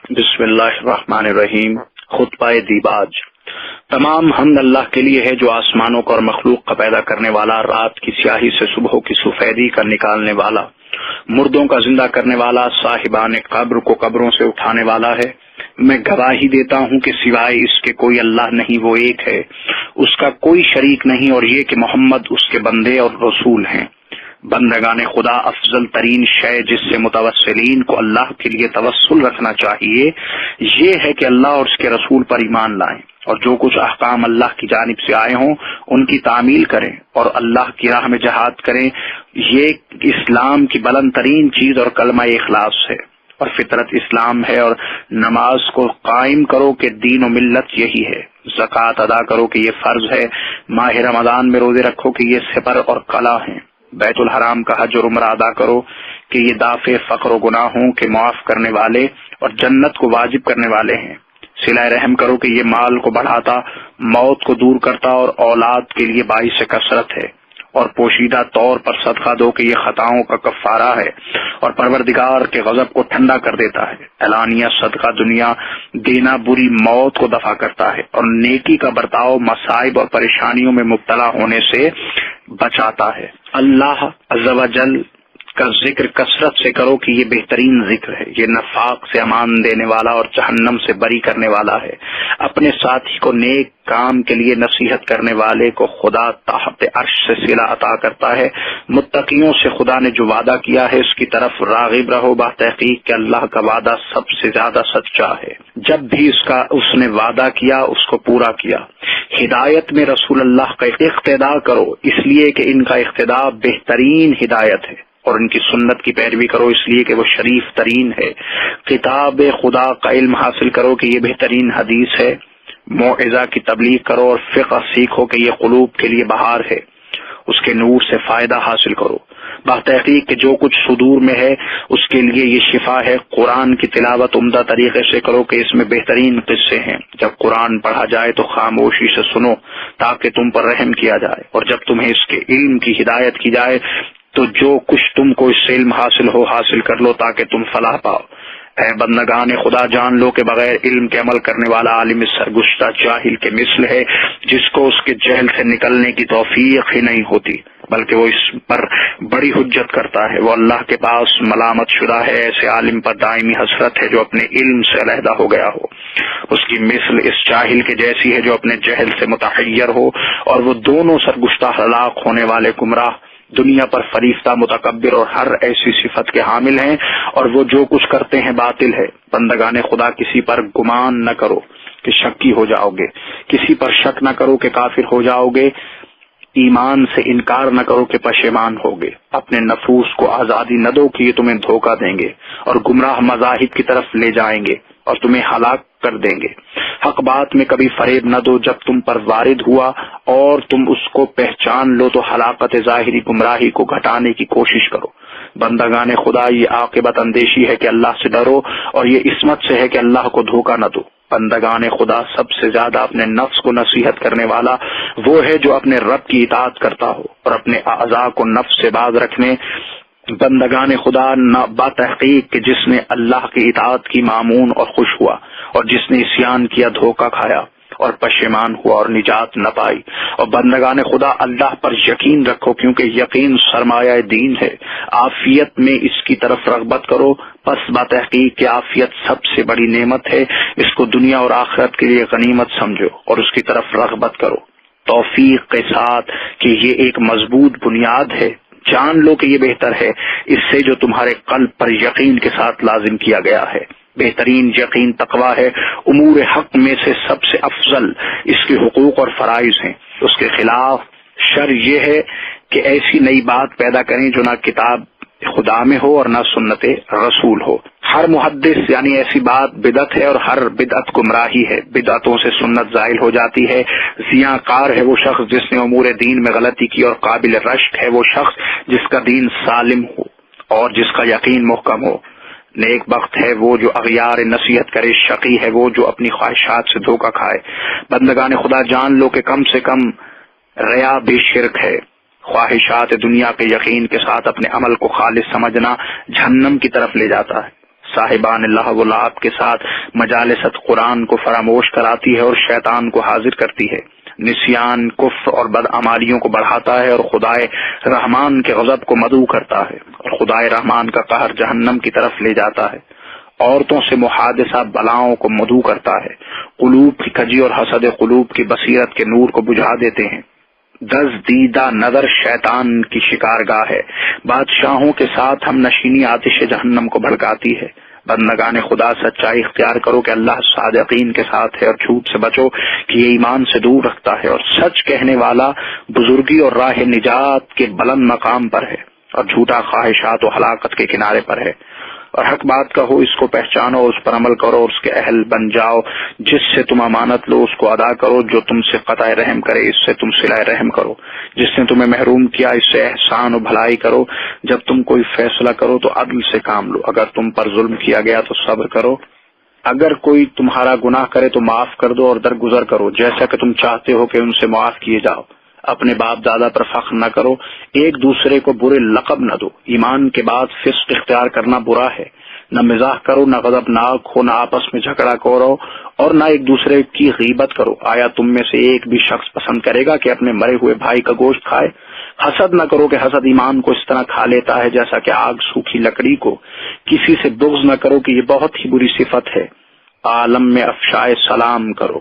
بسم اللہ الرحمن الرحیم۔ خطبہ دیباج۔ تمام حمد اللہ کے لیے ہے جو آسمانوں کو اور مخلوق کا پیدا کرنے والا، رات کی سیاہی سے صبح کی سفیدی کا نکالنے والا، مردوں کا زندہ کرنے والا، صاحبان قبر کو قبروں سے اٹھانے والا ہے۔ میں گواہی دیتا ہوں کہ سوائے اس کے کوئی اللہ نہیں، وہ ایک ہے، اس کا کوئی شریک نہیں، اور یہ کہ محمد اس کے بندے اور رسول ہیں۔ بندگان خدا افضل ترین شے جس سے متوسلین کو اللہ کے لیے توسل رکھنا چاہیے یہ ہے کہ اللہ اور اس کے رسول پر ایمان لائیں، اور جو کچھ احکام اللہ کی جانب سے آئے ہوں ان کی تعمیل کریں اور اللہ کی راہ میں جہاد کریں۔ یہ اسلام کی بلند ترین چیز اور کلمہ اخلاص ہے، اور فطرت اسلام ہے، اور نماز کو قائم کرو کہ دین و ملت یہی ہے۔ زکوٰۃ ادا کرو کہ یہ فرض ہے، ماہ رمضان میں روزے رکھو کہ یہ سپر اور قلع ہیں۔ بیت الحرام کا حج اور عمرہ ادا کرو کہ یہ دافع فقر و گناہوں کے معاف کرنے والے اور جنت کو واجب کرنے والے ہیں۔ صلہ رحم کرو کہ یہ مال کو بڑھاتا، موت کو دور کرتا اور اولاد کے لیے باعث کثرت ہے، اور پوشیدہ طور پر صدقہ دو کہ یہ خطاؤں کا کفارہ ہے اور پروردگار کے غضب کو ٹھنڈا کر دیتا ہے۔ اعلانیہ صدقہ دنیا دینا بری موت کو دفع کرتا ہے، اور نیکی کا برتاؤ مصائب اور پریشانیوں میں مبتلا ہونے سے بچاتا ہے۔ اللہ عز و جل کا ذکر کثرت سے کرو کہ یہ بہترین ذکر ہے، یہ نفاق سے امان دینے والا اور جہنم سے بری کرنے والا ہے۔ اپنے ساتھی کو نیک کام کے لیے نصیحت کرنے والے کو خدا تحت عرش سے صلہ عطا کرتا ہے۔ متقیوں سے خدا نے جو وعدہ کیا ہے اس کی طرف راغب رہو، بتحقیق کہ اللہ کا وعدہ سب سے زیادہ سچا ہے۔ جب بھی اس نے وعدہ کیا اس کو پورا کیا۔ ہدایت میں رسول اللہ کا اقتداء کرو اس لیے کہ ان کا اقتداء بہترین ہدایت ہے، اور ان کی سنت کی پیروی کرو اس لیے کہ وہ شریف ترین ہے۔ کتاب خدا کا علم حاصل کرو کہ یہ بہترین حدیث ہے۔ موعظہ کی تبلیغ کرو اور فقہ سیکھو کہ یہ قلوب کے لیے بہار ہے، اس کے نور سے فائدہ حاصل کرو۔ بتحقیق کہ جو کچھ صدور میں ہے اس کے لیے یہ شفا ہے۔ قرآن کی تلاوت عمدہ طریقے سے کرو کہ اس میں بہترین قصے ہیں۔ جب قرآن پڑھا جائے تو خاموشی سے سنو تاکہ تم پر رحم کیا جائے، اور جب تمہیں اس کے علم کی ہدایت کی جائے تو جو کچھ تم کو اس سے علم حاصل کر لو تاکہ تم فلاح پاؤ۔ اے بندگان خدا، جان لو کہ بغیر علم کے عمل کرنے والا عالم اس سرگشتہ جاہل کے مثل ہے جس کو اس کے جہل سے نکلنے کی توفیق ہی نہیں ہوتی، بلکہ وہ اس پر بڑی حجت کرتا ہے۔ وہ اللہ کے پاس ملامت شدہ ہے۔ ایسے عالم پر دائمی حسرت ہے جو اپنے علم سے علیحدہ ہو گیا ہو۔ اس کی مثل اس جاہل کے جیسی ہے جو اپنے جہل سے متحیر ہو، اور وہ دونوں سرگشتہ ہلاک ہونے والے گمراہ دنیا پر فریفتہ، متکبر اور ہر ایسی صفت کے حامل ہیں، اور وہ جو کچھ کرتے ہیں باطل ہے۔ بندگان خدا، کسی پر گمان نہ کرو کہ شکی ہو جاؤ گے، کسی پر شک نہ کرو کہ کافر ہو جاؤ گے، ایمان سے انکار نہ کرو کہ پشیمان ہوگے۔ اپنے نفوس کو آزادی نہ دو کہ یہ تمہیں دھوکہ دیں گے اور گمراہ مذاہب کی طرف لے جائیں گے اور تمہیں ہلاک کر دیں گے۔ حق بات میں کبھی فریب نہ دو، جب تم پر وارد ہوا اور تم اس کو پہچان لو تو ہلاکت ظاہری گمراہی کو گھٹانے کی کوشش کرو۔ بندگان خدا، یہ عاقبت اندیشی ہے کہ اللہ سے ڈرو، اور یہ عصمت سے ہے کہ اللہ کو دھوکہ نہ دو۔ بندگان خدا، سب سے زیادہ اپنے نفس کو نصیحت کرنے والا وہ ہے جو اپنے رب کی اطاعت کرتا ہو اور اپنے اعضاء کو نفس سے باز رکھنے۔ بندگان خدا، بتحقیق کہ جس نے اللہ کی اطاعت کی مامون اور خوش ہوا، اور جس نے عصیان کیا دھوکہ کھایا اور پشیمان ہوا اور نجات نہ پائی۔ اور بندگان خدا، اللہ پر یقین رکھو کیونکہ یقین سرمایہ دین ہے۔ عافیت میں اس کی طرف رغبت کرو، پس بتحقیق کہ عافیت سب سے بڑی نعمت ہے، اس کو دنیا اور آخرت کے لیے غنیمت سمجھو اور اس کی طرف رغبت کرو، توفیق کے ساتھ کہ یہ ایک مضبوط بنیاد ہے۔ جان لو کہ یہ بہتر ہے اس سے جو تمہارے قلب پر یقین کے ساتھ لازم کیا گیا ہے۔ بہترین یقین تقوی ہے۔ امور حق میں سے سب سے افضل اس کے حقوق اور فرائض ہیں۔ اس کے خلاف شر یہ ہے کہ ایسی نئی بات پیدا کریں جو نہ کتاب خدا میں ہو اور نہ سنت رسول ہو۔ ہر محدث یعنی ایسی بات بدعت ہے، اور ہر بدعت گمراہی ہے۔ بدعتوں سے سنت زائل ہو جاتی ہے۔ زیاں کار ہے وہ شخص جس نے امور دین میں غلطی کی، اور قابل رشک ہے وہ شخص جس کا دین سالم ہو اور جس کا یقین محکم ہو۔ نیک بخت ہے وہ جو اغیار نصیحت کرے، شقی ہے وہ جو اپنی خواہشات سے دھوکہ کھائے۔ بندگان خدا، جان لو کہ کم سے کم ریا بھی شرک ہے۔ خواہشات دنیا کے یقین کے ساتھ اپنے عمل کو خالص سمجھنا جہنم کی طرف لے جاتا ہے۔ صاحبان اللہ و لعب کے ساتھ مجالست قرآن کو فراموش کراتی ہے اور شیطان کو حاضر کرتی ہے، نسیان کفر اور بدعمالیوں کو بڑھاتا ہے اور خدائے رحمان کے غضب کو مدعو کرتا ہے، اور خدائے رحمان کا قہر جہنم کی طرف لے جاتا ہے، عورتوں سے محادثہ بلاؤں کو مدعو کرتا ہے، قلوب کی کجی اور حسد قلوب کی بصیرت کے نور کو بجھا دیتے ہیں، دزدیدہ نظر شیطان کی شکارگاہ ہے، بادشاہوں کے ساتھ ہم نشینی آتش جہنم کو بھڑکاتی ہے۔ بندگان خدا سچائی اختیار کرو کہ اللہ صادقین کے ساتھ ہے، اور جھوٹ سے بچو کہ یہ ایمان سے دور رکھتا ہے، اور سچ کہنے والا بزرگی اور راہ نجات کے بلند مقام پر ہے، اور جھوٹا خواہشات و ہلاکت کے کنارے پر ہے۔ اور حق بات کہو، اس کو پہچانو، اس پر عمل کرو، اور اس کے اہل بن جاؤ۔ جس سے تم امانت لو اس کو ادا کرو، جو تم سے قطع رحم کرے اس سے تم صلہ رحم کرو، جس نے تمہیں محروم کیا اس سے احسان و بھلائی کرو۔ جب تم کوئی فیصلہ کرو تو عدل سے کام لو، اگر تم پر ظلم کیا گیا تو صبر کرو، اگر کوئی تمہارا گناہ کرے تو معاف کر دو اور درگزر کرو، جیسا کہ تم چاہتے ہو کہ ان سے معاف کیے جاؤ۔ اپنے باپ دادا پر فخر نہ کرو، ایک دوسرے کو برے لقب نہ دو، ایمان کے بعد فسق اختیار کرنا برا ہے۔ نہ مزاح کرو، نہ غضبناک ہو، نہ آپس میں جھگڑا کرو، اور نہ ایک دوسرے کی غیبت کرو۔ آیا تم میں سے ایک بھی شخص پسند کرے گا کہ اپنے مرے ہوئے بھائی کا گوشت کھائے؟ حسد نہ کرو کہ حسد ایمان کو اس طرح کھا لیتا ہے جیسا کہ آگ سوکھی لکڑی کو۔ کسی سے بغض نہ کرو کہ یہ بہت ہی بری صفت ہے۔ عالم میں افشائے سلام کرو،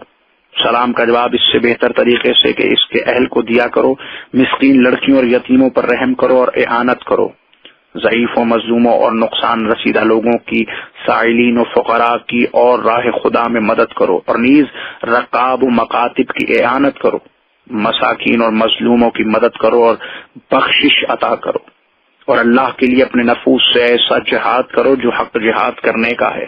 سلام کا جواب اس سے بہتر طریقے سے کہ اس کے اہل کو دیا کرو۔ مسکین لڑکیوں اور یتیموں پر رحم کرو اور اعانت کرو، ضعیفوں، مظلوموں اور نقصان رسیدہ لوگوں کی، سائلین و فقراء کی اور راہ خدا میں مدد کرو، اور نیز رقاب و مکاتب کی اعانت کرو، مساکین اور مظلوموں کی مدد کرو اور بخشش عطا کرو، اور اللہ کے لیے اپنے نفوس سے ایسا جہاد کرو جو حق جہاد کرنے کا ہے۔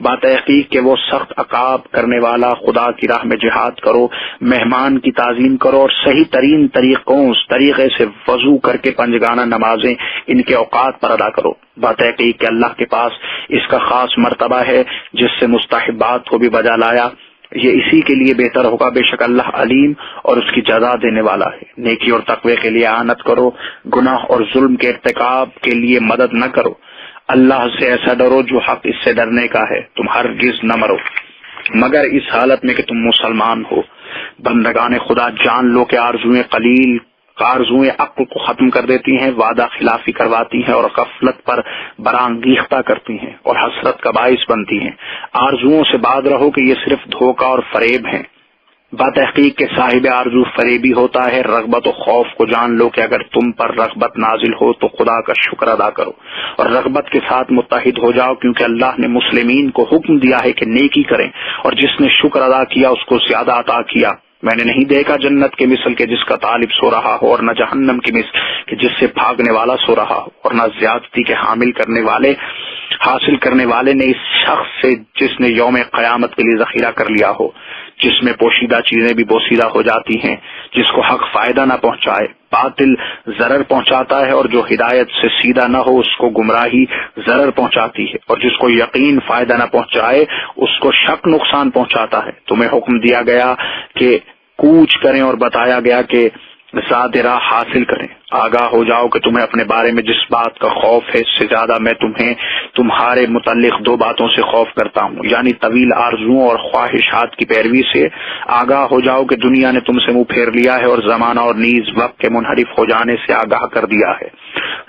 بات تحقیق کہ وہ سخت عقاب کرنے والا، خدا کی راہ میں جہاد کرو، مہمان کی تعظیم کرو، اور صحیح ترین طریقے سے وضو کر کے پنجگانہ نمازیں ان کے اوقات پر ادا کرو۔ بات تحقیق کہ اللہ کے پاس اس کا خاص مرتبہ ہے جس سے مستحبات کو بھی بجا لایا، یہ اسی کے لیے بہتر ہوگا، بے شک اللہ علیم اور اس کی جزا دینے والا ہے۔ نیکی اور تقوی کے لیے اعانت کرو، گناہ اور ظلم کے ارتکاب کے لیے مدد نہ کرو۔ اللہ سے ایسا ڈرو جو حق اس سے ڈرنے کا ہے، تم ہرگز نہ مرو مگر اس حالت میں کہ تم مسلمان ہو۔ بندگان خدا جان لو کہ آرزوئیں عقل کو ختم کر دیتی ہیں، وعدہ خلافی کرواتی ہیں، اور غفلت پر برانگیختہ کرتی ہیں اور حسرت کا باعث بنتی ہیں۔ آرزوؤں سے باز رہو کہ یہ صرف دھوکہ اور فریب ہیں۔ بتحقیق کے صاحب آرزو فریبی ہوتا ہے۔ رغبت و خوف کو جان لو کہ اگر تم پر رغبت نازل ہو تو خدا کا شکر ادا کرو اور رغبت کے ساتھ متحد ہو جاؤ، کیونکہ اللہ نے مسلمین کو حکم دیا ہے کہ نیکی کریں، اور جس نے شکر ادا کیا اس کو زیادہ عطا کیا۔ میں نے نہیں دیکھا جنت کے مثل کے جس کا طالب سو رہا ہو، اور نہ جہنم کی مثل کہ جس سے بھاگنے والا سو رہا ہو، اور نہ زیادتی کے حاصل کرنے والے نے اس شخص سے جس نے یوم قیامت کے لیے ذخیرہ کر لیا ہو، جس میں پوشیدہ چیزیں بھی بوسیدہ ہو جاتی ہیں، جس کو حق فائدہ نہ پہنچائے باطل ضرر پہنچاتا ہے، اور جو ہدایت سے سیدھا نہ ہو اس کو گمراہی ضرر پہنچاتی ہے، اور جس کو یقین فائدہ نہ پہنچائے اس کو شک نقصان پہنچاتا ہے۔ تمہیں حکم دیا گیا کہ کوچ کریں اور بتایا گیا کہ ذات راہ حاصل کریں۔ آگاہ ہو جاؤ کہ تمہیں اپنے بارے میں جس بات کا خوف ہے اس سے زیادہ میں تمہیں تمہارے متعلق دو باتوں سے خوف کرتا ہوں، یعنی طویل آرزوؤں اور خواہشات کی پیروی سے۔ آگاہ ہو جاؤ کہ دنیا نے تم سے منہ پھیر لیا ہے اور زمانہ اور نیز وقت کے منحرف ہو جانے سے آگاہ کر دیا ہے۔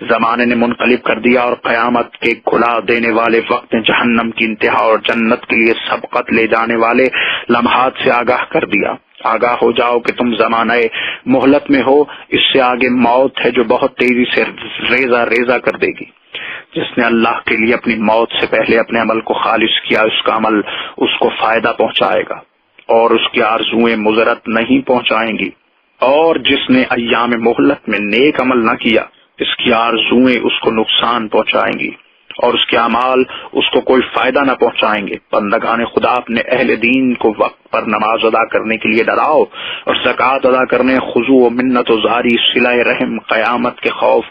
زمانے نے منقلب کر دیا اور قیامت کے کھلا دینے والے وقت نے جہنم کی انتہا اور جنت کے لیے سبقت لے جانے والے لمحات سے آگاہ کر دیا۔ آگاہ ہو جاؤ کہ تم زمانہ مہلت میں ہو، اس سے آگے موت ہے جو بہت تیزی سے ریزہ ریزہ کر دے گی۔ جس نے اللہ کے لیے اپنی موت سے پہلے اپنے عمل کو خالص کیا، اس کا عمل اس کو فائدہ پہنچائے گا اور اس کی آرزوئیں مضرت نہیں پہنچائیں گی، اور جس نے ایام مہلت میں نیک عمل نہ کیا اس کی آرزوئیں اس کو نقصان پہنچائیں گی اور اس کے اعمال اس کو کوئی فائدہ نہ پہنچائیں گے۔ بندگان خدا اپنے اہل دین کو وقت پر نماز ادا کرنے کے لیے ڈراؤ اور زکوٰۃ ادا کرنے، خضوع و منت و زاری، صلہ رحم، قیامت کے خوف،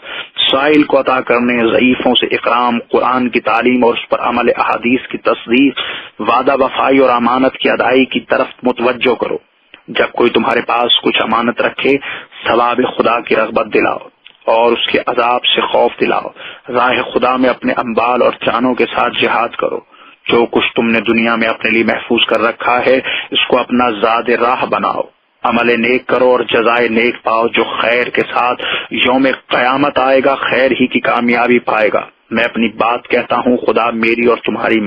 سائل کو عطا کرنے، ضعیفوں سے اکرام، قرآن کی تعلیم اور اس پر عمل، احادیث کی تصدیق، وعدہ وفائی اور امانت کی ادائیگی کی طرف متوجہ کرو۔ جب کوئی تمہارے پاس کچھ امانت رکھے ثواب خدا کی رغبت دلاؤ اور اس کے عذاب سے خوف دلاؤ۔ راہ خدا میں اپنے اموال اور جانوں کے ساتھ جہاد کرو۔ جو کچھ تم نے دنیا میں اپنے لیے محفوظ کر رکھا ہے اس کو اپنا زاد راہ بناؤ۔ عمل نیک کرو اور جزائے نیک پاؤ، جو خیر کے ساتھ یوم قیامت آئے گا خیر ہی کی کامیابی پائے گا۔ میں اپنی بات کہتا ہوں، خدا میری اور تمہاری